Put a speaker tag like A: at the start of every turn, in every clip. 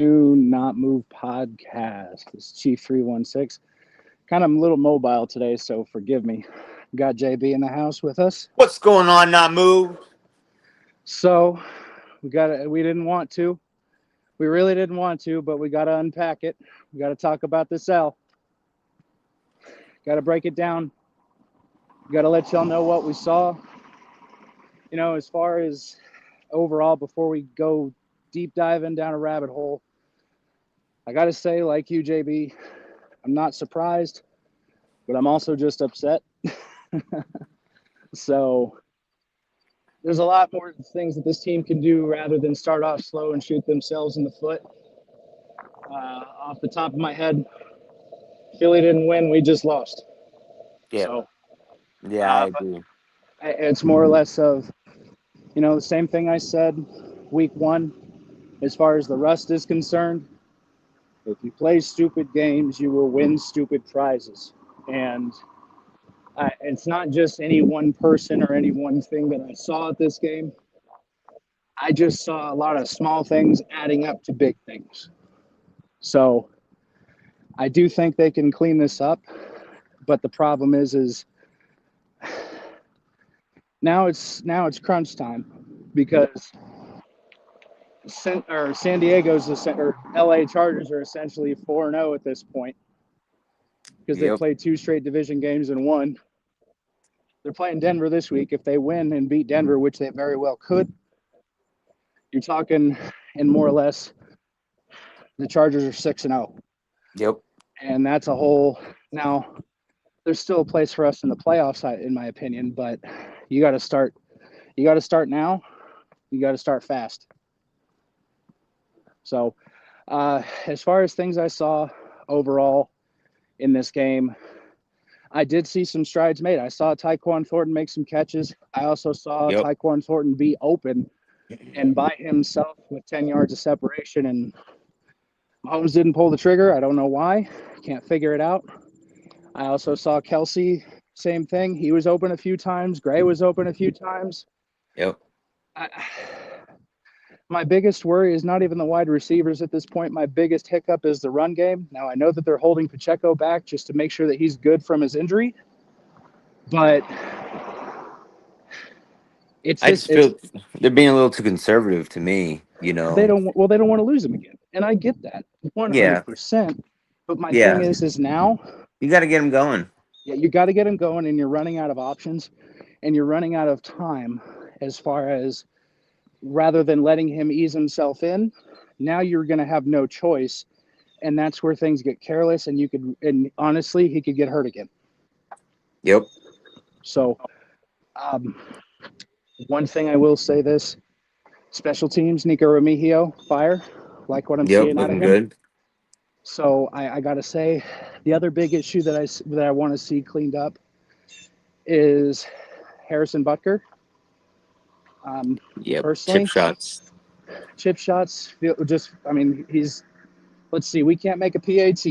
A: Do Not Move podcast. This is Chief 316. Kind of a little mobile today, so forgive me. Got JB in the house with us.
B: What's going on, not move?
A: So we didn't want to. We really didn't want to, but we got to unpack it. We got to talk about this L. Got to break it down. Got to let y'all know what we saw. As far as overall, before we go deep diving down a rabbit hole, I got to say, like you, JB, I'm not surprised, but I'm also just upset. So there's a lot more things that this team can do rather than start off slow and shoot themselves in the foot. Off the top of my head, Philly didn't win. We just lost.
B: Yeah,
A: So
B: I agree.
A: it's more or less of, the same thing I said week one. As far as the rust is concerned, if you play stupid games, you will win stupid prizes. And it's not just any one person or any one thing that I saw at this game. I just saw a lot of small things adding up to big things. So I do think they can clean this up, but the problem is now it's crunch time because San Diego's or LA Chargers are essentially 4-0 at this point because they
B: Yep.
A: played two straight division games and won. They're playing Denver this week. If they win and beat Denver, which they very well could, you're talking in more or less the Chargers are 6-0.
B: Yep.
A: And that's a whole. Now, there's still a place for us in the playoffs, in my opinion, but you got to start. You got to start now. You got to start fast. So, as far as things I saw overall in this game, I did see some strides made. I saw Tyquan Thornton make some catches. I also saw
B: Yep.
A: Tyquan Thornton be open and by himself with 10 yards of separation, and Mahomes didn't pull the trigger. I don't know why. Can't figure it out. I also saw Kelsey, same thing. He was open a few times. Gray was open a few times.
B: Yep.
A: My biggest worry is not even the wide receivers at this point. My biggest hiccup is the run game. Now, I know that they're holding Pacheco back just to make sure that he's good from his injury, but
B: I just feel they're being a little too conservative to me.
A: They don't want to lose him again, and I get that 100%. But my thing is now
B: you got to get them going.
A: Yeah, you got to get him going, and you're running out of options, and you're running out of time as far as rather than letting him ease himself in. Now you're going to have no choice, and that's where things get careless, and honestly, he could get hurt again.
B: Yep.
A: So, one thing I will say this: special teams, Nico Remigio, fire. Like what I'm seeing out of him.
B: Good.
A: So I got to say, the other big issue that I want to see cleaned up is Harrison Butker. Personally, chip shots. Let's see, we can't make a PAT.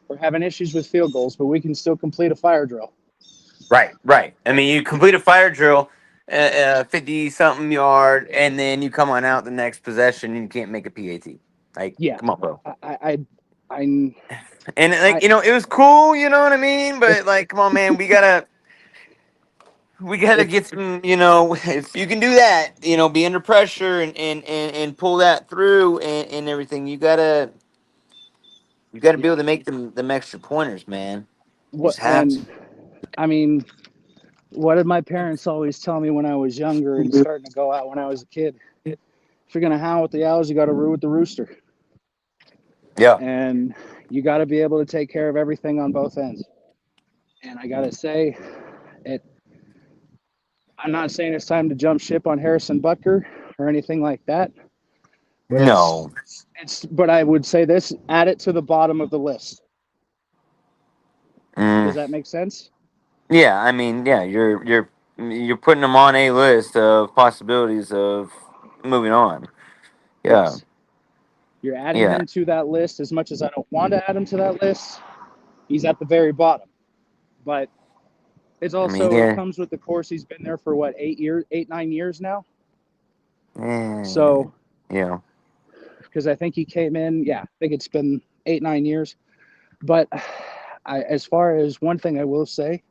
A: We're having issues with field goals, but we can still complete a fire drill.
B: Right. I mean, you complete a fire drill, 50-something yard, and then you come on out the next possession and you can't make a PAT. Like,
A: yeah,
B: come on, bro.
A: And
B: it was cool, you know what I mean? But like, come on, man, we gotta get some, if you can do that, be under pressure and pull that through and everything, you gotta be able to make them extra pointers, man. You just have to.
A: I mean, what did my parents always tell me when I was younger and starting to go out when I was a kid? If you're gonna howl with the owls, you got to roo with the rooster.
B: Yeah.
A: And you got to be able to take care of everything on both ends. And I got to say, I'm not saying it's time to jump ship on Harrison Butker or anything like that. But
B: No.
A: But I would say this: add it to the bottom of the list. Does that make sense?
B: Yeah, I mean, yeah, you're putting them on a list of possibilities of moving on. Yeah.
A: Yes. You're adding him to that list. As much as I don't want to add him to that list, he's at the very bottom. But it's also it comes with the course. He's been there for what, 8, 9 years now. So
B: yeah,
A: because I think he came in. Yeah, I think it's been 8-9 years. But as far as one thing I will say,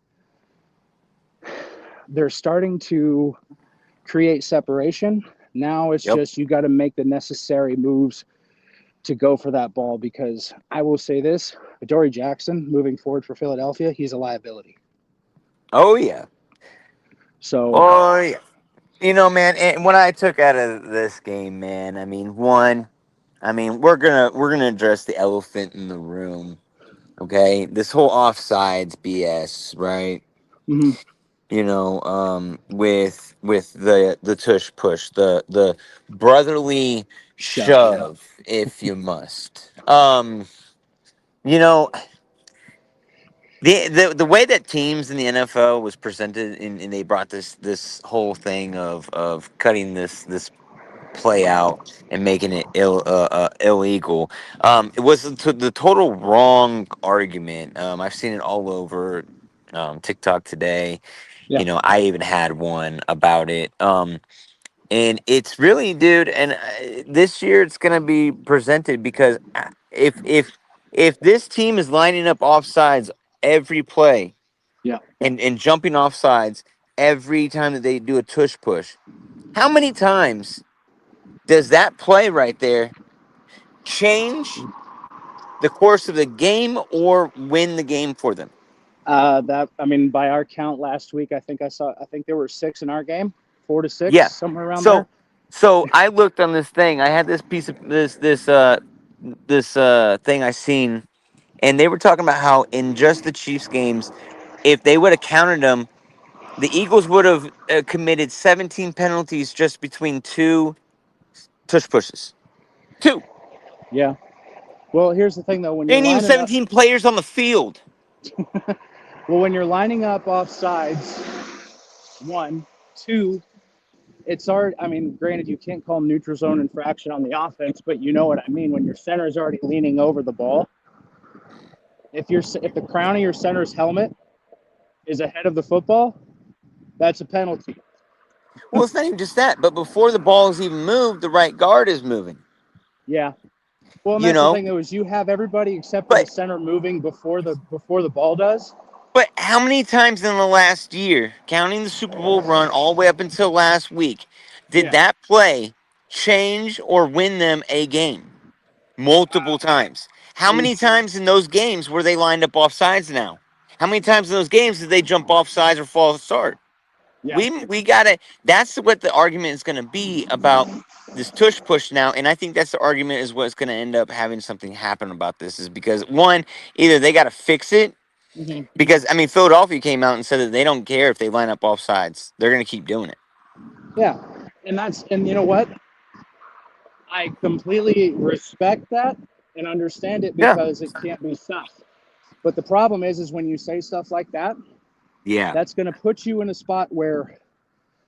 A: they're starting to create separation. Now it's
B: Yep.
A: just you got to make the necessary moves to go for that ball, because I will say this, Adoree Jackson moving forward for Philadelphia, he's a liability.
B: Oh yeah.
A: So,
B: Oh yeah. You know, man, and what I took out of this game, man, I mean, one, I mean, we're gonna address the elephant in the room. Okay, this whole offsides BS, right?
A: mhm,
B: With the tush push, the brotherly
A: shove.
B: shove, if you must. You know, the way that teams in the NFL was presented, and they brought this whole thing of cutting this play out and making it illegal. It was the total wrong argument. I've seen it all over TikTok today.
A: Yeah.
B: I even had one about it. And it's really, dude. And this year it's gonna be presented because if this team is lining up offsides every play
A: Yeah.
B: and jumping offsides every time that they do a tush push, how many times does that play right there change the course of the game or win the game for them?
A: That, I mean, by our count last week, I think there were 6 in our game, 4 to 6,
B: Yeah.
A: somewhere around there.
B: So I looked on this thing. I had this piece of this thing I seen, and they were talking about how in just the Chiefs games, if they would have counted them, the Eagles would have committed 17 penalties just between two tush pushes. Two.
A: Yeah. Well, here's the thing though, when
B: There
A: you're
B: ain't even
A: lining up,
B: 17 players on the field.
A: when you're lining up off sides, one, two, it's hard. I mean, granted, you can't call neutral zone infraction on the offense, but you know what I mean. When your center is already leaning over the ball, if the crown of your center's helmet is ahead of the football, that's a penalty.
B: Well, it's not even just that, but before the ball is even moved, the right guard is moving.
A: Yeah. Well, and
B: You
A: that's the
B: know,
A: thing though, is you have everybody except for the
B: but
A: center moving before the ball does.
B: But how many times in the last year, counting the Super Bowl run all the way up until last week, did
A: Yeah.
B: that play change or win them a game? Multiple times. How many
A: It's
B: times in those games were they lined up off sides now? How many times in those games did they jump off sides or fall start?
A: yeah.
B: We gotta. That's what the argument is going to be about this tush push now, and I think that's the argument is what's going to end up having something happen about this is because one, either they got to fix it
A: Mhm.
B: because I mean, Philadelphia came out and said that they don't care if they line up off sides; they're going to keep doing it.
A: Yeah. And you know what? I completely respect that and understand it
B: Yeah,
A: because it can't be stopped. But the problem is when you say stuff like that,
B: yeah,
A: that's going to put you in a spot where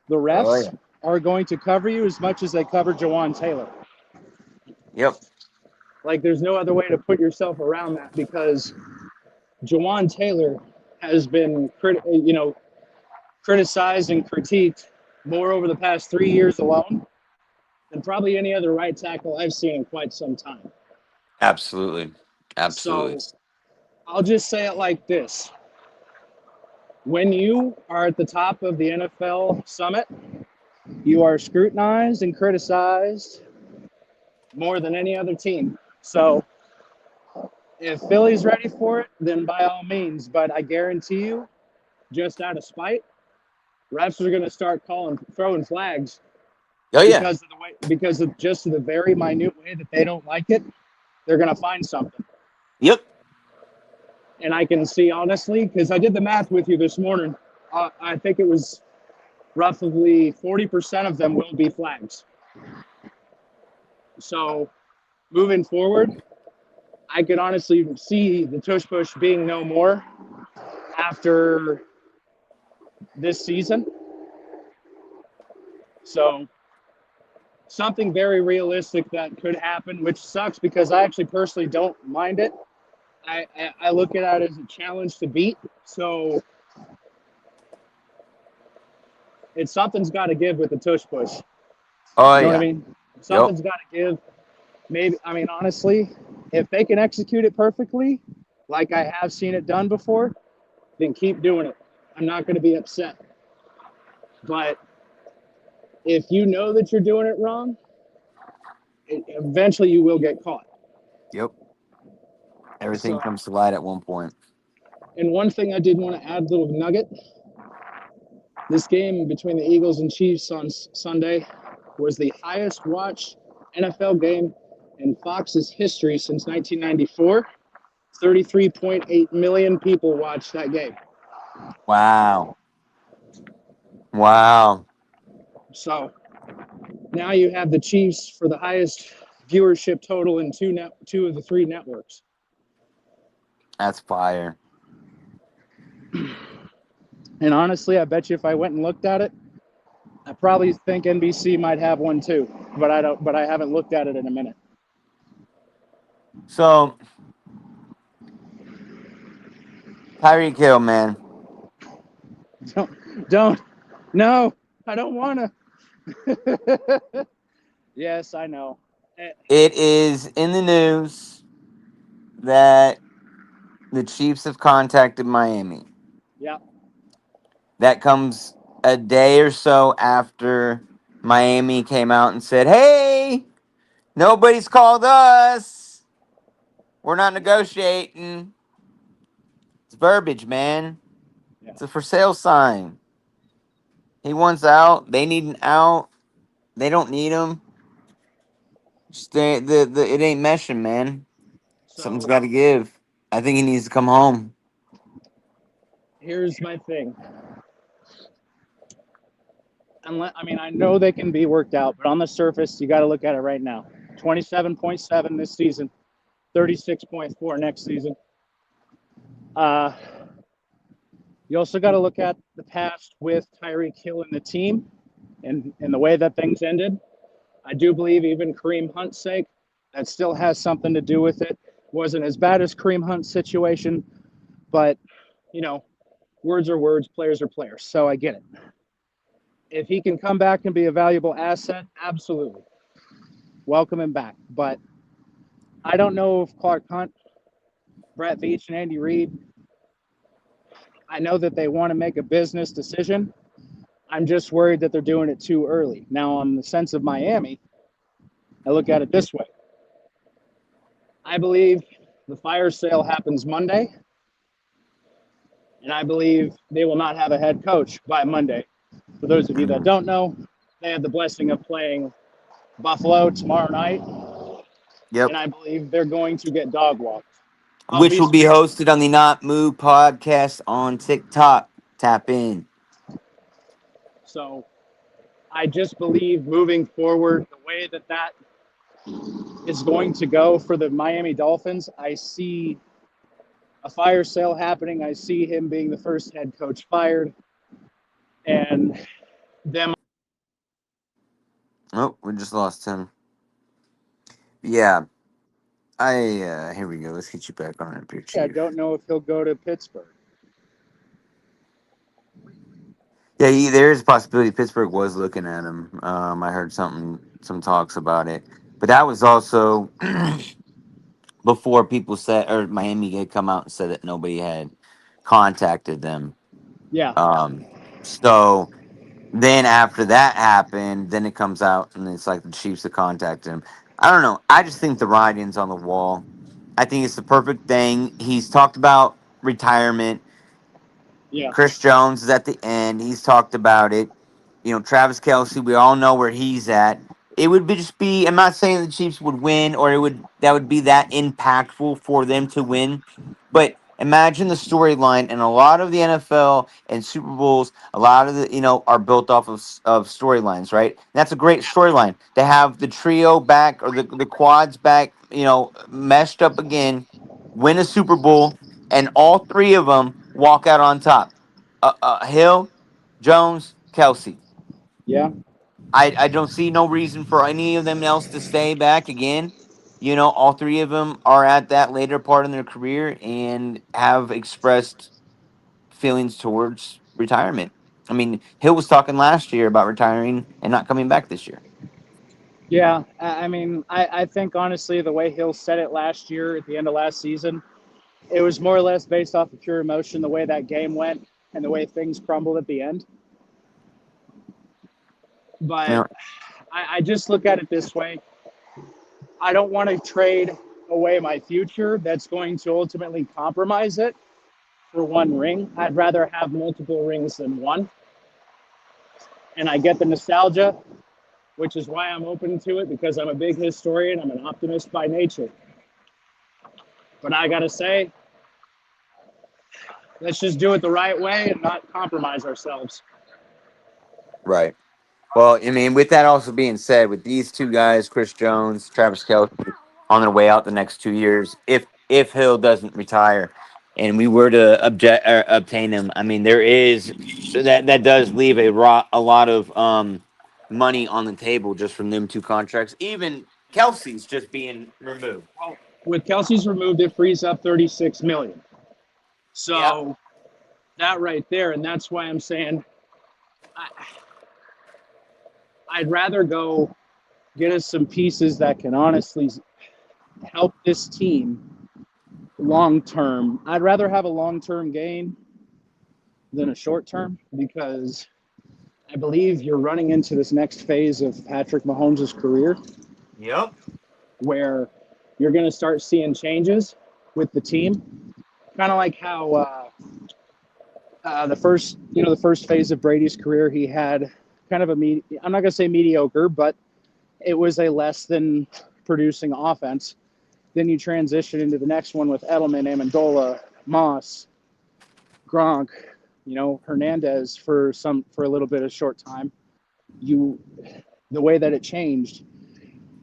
A: the
B: oh yeah,
A: refs are going to cover you as much as they cover Jawan Taylor.
B: yep,
A: Like, there's no other way to put yourself around that because Jawan Taylor has been, criticized and critiqued more over the past 3 years alone than probably any other right tackle I've seen in quite some time.
B: absolutely, absolutely.
A: So I'll just say it like this. When you are at the top of the NFL summit, you are scrutinized and criticized more than any other team. So if Philly's ready for it, then by all means. But I guarantee you, just out of spite, refs are going to start throwing flags
B: Oh yeah,
A: because of just the very minute way that they don't like it. They're going to find something.
B: yep.
A: And I can see honestly, because I did the math with you this morning. I think it was roughly 40% of them will be flags. So moving forward, I could honestly see the tush push being no more after this season. So something very realistic that could happen, which sucks because I actually personally don't mind it. I look at it as a challenge to beat. So something's got to give with the tush push.
B: Oh
A: You know what I
B: yeah,
A: mean?
B: yep.
A: Something's got to give. Maybe, I mean, honestly, if they can execute it perfectly, like I have seen it done before, then keep doing it. I'm not going to be upset. But if you know that you're doing it wrong, eventually you will get caught.
B: Yep. Everything
A: So,
B: comes to light at one point.
A: and one thing I did want to add, little nugget, this game between the Eagles and Chiefs on Sunday was the highest watched NFL game in Fox's history since 1994. 33.8 million people watched that game.
B: Wow. Wow.
A: So now you have the Chiefs for the highest viewership total in two of the three networks.
B: That's fire.
A: And honestly, I bet you if I went and looked at it, I probably think NBC might have one too. But I don't. But I haven't looked at it in a minute.
B: So, Tyreek Hill, man.
A: Don't. No, I don't want to. Yes, I know.
B: It is in the news that the Chiefs have contacted Miami.
A: Yeah.
B: That comes a day or so after Miami came out and said, "Hey, nobody's called us. We're not negotiating." It's verbiage, man.
A: Yeah.
B: It's a for sale sign. He wants out. They need an out. They don't need him. It ain't meshing, man. Something's
A: So
B: got to give. I think he needs to come home.
A: here's my thing. Unless, I mean, I know they can be worked out, but on the surface, you got to look at it right now. 27.7 this season, 36.4 next season. Uh, you also got to look at the past with Tyreek Hill and the team and the way that things ended. I do believe even Kareem Hunt's sake, that still has something to do with it. Wasn't as bad as Kareem Hunt's situation, but, you know, words are words, players are players. So I get it. If he can come back and be a valuable asset, absolutely. Welcome him back. But I don't know if Clark Hunt, Brett Veach, and Andy Reid, I know that they want to make a business decision. I'm just worried that they're doing it too early. Now, on the sense of Miami, I look at it this way. I believe the fire sale happens Monday, and I believe they will not have a head coach by Monday. For those of you that don't know, they have the blessing of playing Buffalo tomorrow night,
B: Yep.
A: and I believe they're going to get dog walked. I'll
B: Which
A: be
B: will be hosted on the Not Move podcast on TikTok. Tap in.
A: so. I just believe moving forward, the way that that is going to go for the Miami Dolphins, I see a fire sale happening. I see him being the first head coach fired, and them.
B: Oh, we just lost him. Yeah. Here we go. Let's get you back on up here,
A: I
B: Chief.
A: don't know if he'll go to Pittsburgh.
B: Yeah, there's a possibility Pittsburgh was looking at him. I heard some talks about it, but that was also before people said or Miami had come out and said that nobody had contacted them.
A: Yeah,
B: Um, so then after that happened, then it comes out and it's like the Chiefs have contacted him. I don't know. I just think the writing's on the wall. I think it's the perfect thing. He's talked about retirement.
A: yeah,
B: Chris Jones is at the end. He's talked about it. Travis Kelsey, we all know where he's at. It would just be. I'm not saying the Chiefs would win, or that would be that impactful for them to win. But imagine the storyline, and a lot of the NFL and Super Bowls, a lot of are built off of storylines, right? And that's a great storyline to have the trio back or the quads back, meshed up again, win a Super Bowl, and all three of them walk out on top. Hill, Jones, Kelsey.
A: yeah,
B: I don't see no reason for any of them else to stay back again. All three of them are at that later part in their career and have expressed feelings towards retirement. I mean, Hill was talking last year about retiring and not coming back this year.
A: Yeah, I mean, I think honestly, the way Hill said it last year at the end of last season, it was more or less based off of pure emotion, the way that game went and the way things crumbled at the end. But
B: Yeah.
A: I just look at it this way: I don't want to trade away my future that's going to ultimately compromise it for one ring. I'd rather have multiple rings than one. And I get the nostalgia, which is why I'm open to it because I'm a big historian. I'm an optimist by nature. But I got to say, let's just do it the right way and not compromise ourselves.
B: Right. Well, I mean, with that also being said, with these two guys, Chris Jones, Travis Kelce, on their way out the next 2 years, if Hill doesn't retire, and we were to obtain him, I mean, there is so that does leave a lot of money on the table just from them two contracts. Even Kelsey's just being removed.
A: Well, with Kelsey's removed, it frees up 36 million.
B: Yeah.
A: So that right there, and that's why I'm saying I, I'd rather go get us some pieces that can honestly help this team long term. I'd rather have a long term gain than a short term because I believe you're running into this next phase of Patrick Mahomes' career
B: Yep.
A: where you're going to start seeing changes with the team, kind of like how the first phase of Brady's career, he had kind of I'm not going to say mediocre, but it was a less than producing offense. Then you transition into the next one with Edelman, Amendola, Moss, Gronk, Hernandez for a little bit of short time. You the way that it changed,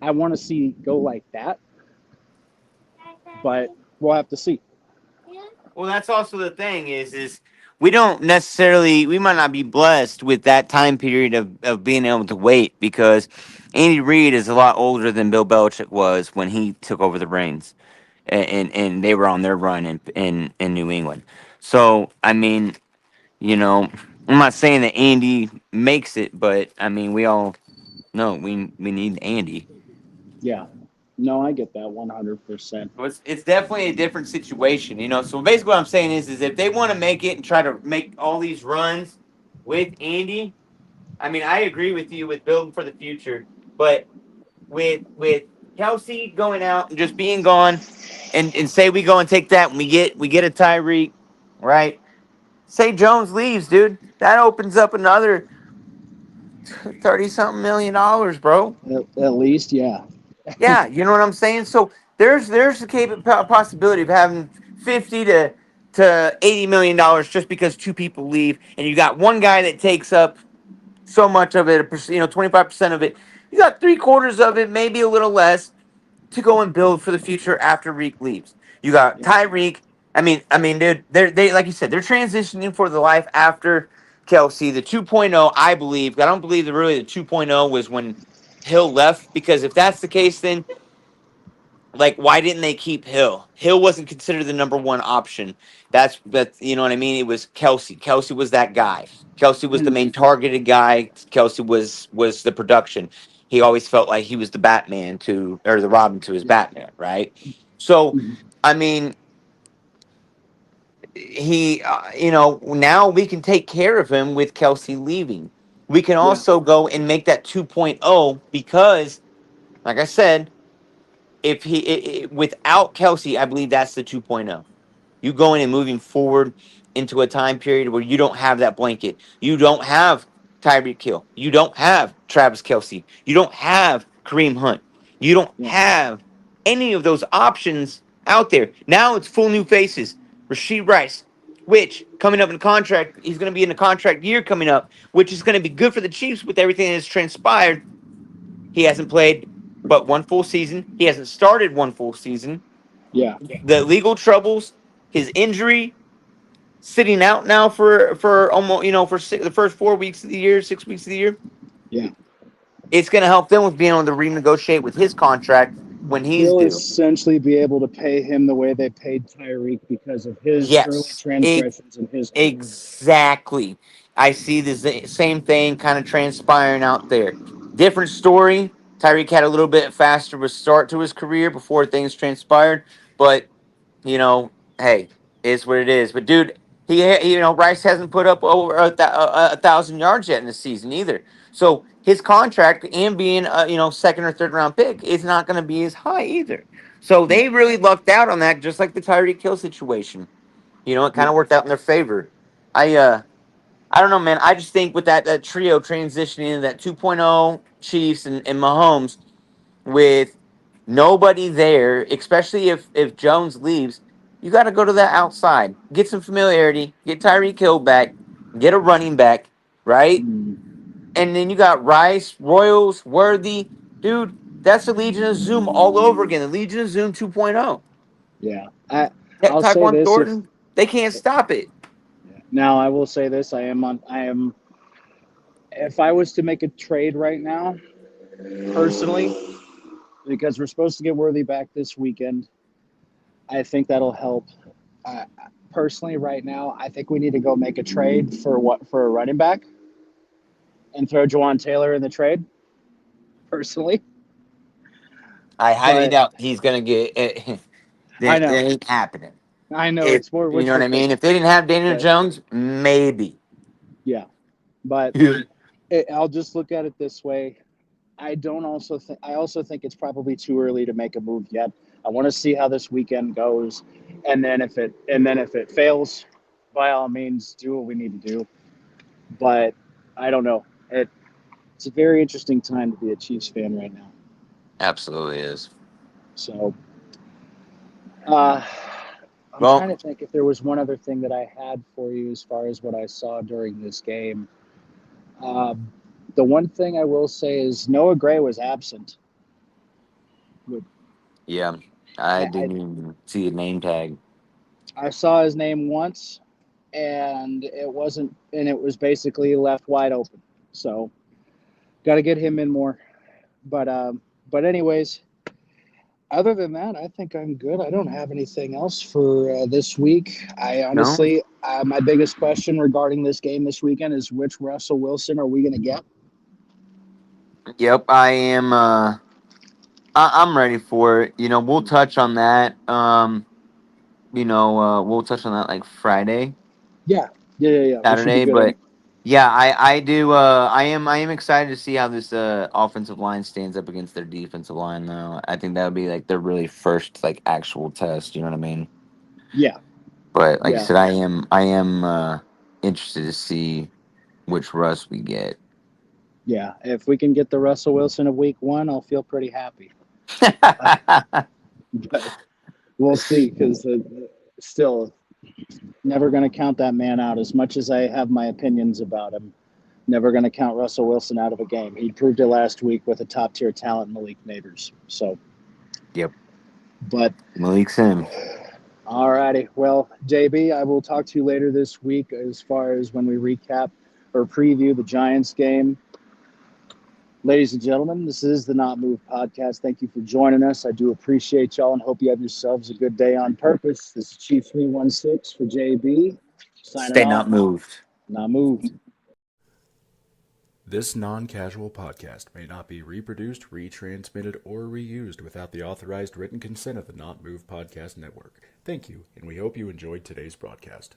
A: I want to see go like that, but we'll have to see.
B: Well, that's also the thing is we don't necessarily we might not be blessed with that time period of being able to wait because Andy Reid is a lot older than Bill Belichick was when he took over the reins and they were on their run in New England. So I mean, you know, I'm not saying that Andy makes it, but I mean we all know we need Andy.
A: Yeah, no, I get that 100%.
B: So it's definitely a different situation, you know. So basically, what I'm saying is if they want to make it and try to make all these runs with Andy, I mean, I agree with you with building for the future, but with Kelsey going out and just being gone, and say we go and take that and we get a Tyreek, right? Say Jones leaves, dude, that opens up another 30 something million, bro.
A: At least, yeah,
B: Yeah, you know what I'm saying. So there's the possibility of having 50 to $80 million just because two people leave, and you got one guy that takes up so much of it, 25% of it. You got three-quarters of it, maybe a little less, to go and build for the future after Reek leaves. You got
A: yeah,
B: Tyreek. I mean, dude, they like you said, they're transitioning for the life after Kelsey. The 2.0, I believe. I don't believe that really the 2.0 was when Hill left because if that's the case, then like why didn't they keep Hill? Hill wasn't considered the number one option. That's you know what I mean. It was Kelsey. Kelsey was that guy. Kelsey was the
A: and
B: main targeted guy. Kelsey was the production. He always felt like he was the Batman to or the Robin to his
A: yeah,
B: Batman, right? So,
A: mhm,
B: I mean, he now we can take care of him with Kelsey leaving. We can
A: yeah,
B: also go and make that 2.0 because, like I said, if without Kelsey, I believe that's the 2.0. You going and moving forward into a time period where you don't have that blanket. You don't have Tyreek Hill. You don't have Travis Kelsey. You don't have Kareem Hunt. You don't
A: yeah,
B: have any of those options out there. Now it's full new faces. Rasheed Rice, which coming up in contract, he's going to be in a contract year coming up, which is going to be good for the Chiefs with everything that has transpired. He hasn't played but one full season. He hasn't started one full season.
A: yeah,
B: The legal troubles, his injury, sitting out now for almost the first 4 weeks of the year, 6 weeks of the year.
A: yeah.
B: It's going to help them with being able to renegotiate with his contract when he's
A: They'll
B: due.
A: essentially be able to pay him the way they paid Tyreek because of his early
B: Yes,
A: transgressions in his career.
B: exactly. I see the same thing kind of transpiring out there. Different story. Tyreek had a little bit faster of a start to his career before things transpired, but you know, hey, it's what it is. But dude, Rice hasn't put up over 1,000 yards yet in the season either. So his contract and being a second or third round pick is not going to be as high either. So
A: No.
B: they really lucked out on that, just like the Tyreek Hill situation. It kind
A: Yeah.
B: of worked out in their favor. I don't know, man. I just think with that trio transitioning into that 2.0 Chiefs and Mahomes with nobody there, especially if Jones leaves, you got to go to that outside, get some familiarity, get Tyreek Hill back, get a running back, right?
A: Mm,
B: And then you got Rice, Royals, Worthy, dude. That's the Legion of Zoom all over again. The Legion of Zoom 2.0.
A: yeah.
B: That
A: I'll say
B: Tyquan
A: this if
B: Thornton, they can't stop it.
A: now I will say this. I am if I was to make a trade right now, personally, because we're supposed to get Worthy back this weekend, I think that'll help. Uh, Personally, right now, I think we need to go make a trade for a running back and throw Jawan Taylor in the trade. Personally,
B: I highly
A: but
B: doubt he's gonna get it.
A: I
B: That
A: know,
B: ain't happening.
A: I know
B: If
A: it's more
B: you know what
A: wishful
B: I mean.
A: thinking,
B: If they didn't have Daniel
A: but
B: Jones, maybe.
A: yeah, but I'll just look at it this way. I also think it's probably too early to make a move yet. I want to see how this weekend goes, and then if it fails, by all means, do what we need to do. But I don't know. It's a very interesting time to be a Chiefs fan right now.
B: Absolutely is.
A: So uh, I'm
B: Well,
A: trying to think if there was one other thing that I had for you as far as what I saw during this game. Um, the one thing I will say is Noah Gray was absent.
B: yeah, I
A: I,
B: didn't even see a name tag.
A: I saw his name once, and it was basically left wide open. So got to get him in more. But anyways, other than that, I think I'm good. I don't have anything else for this week. I
B: No.
A: honestly, my biggest question regarding this game this weekend is which Russell Wilson are we going to get?
B: Yep, I am. I'm ready for it. We'll touch on that. We'll touch on that like Friday,
A: Yeah, yeah. We should be
B: Saturday.
A: good on.
B: But yeah, I do. I am excited to see how this offensive line stands up against their defensive line. Though I think that would be like their really first like actual test. You know what I mean?
A: Yeah,
B: But like I
A: yeah,
B: said, I am interested to see which Russ we get.
A: yeah. If we can get the Russell Wilson of Week 1, I'll feel pretty happy. Uh, but we'll see because still never going to count that man out. As much as I have my opinions about him, never going to count Russell Wilson out of a game. He proved it last week with a top tier talent, Malik Neighbors. So,
B: Yep,
A: but
B: Malik Sim.
A: all righty. Well, JB, I will talk to you later this week as far as when we recap or preview the Giants game. Ladies and gentlemen, this is the Not Move podcast. Thank you for joining us. I do appreciate y'all and hope you have yourselves a good day on purpose. This is Chief 316 for JB. Signing
B: Stay
A: off.
B: not moved.
A: Not moved.
C: This non-casual podcast may not be reproduced, retransmitted, or reused without the authorized written consent of the Not Move Podcast Network. Thank you, and we hope you enjoyed today's broadcast.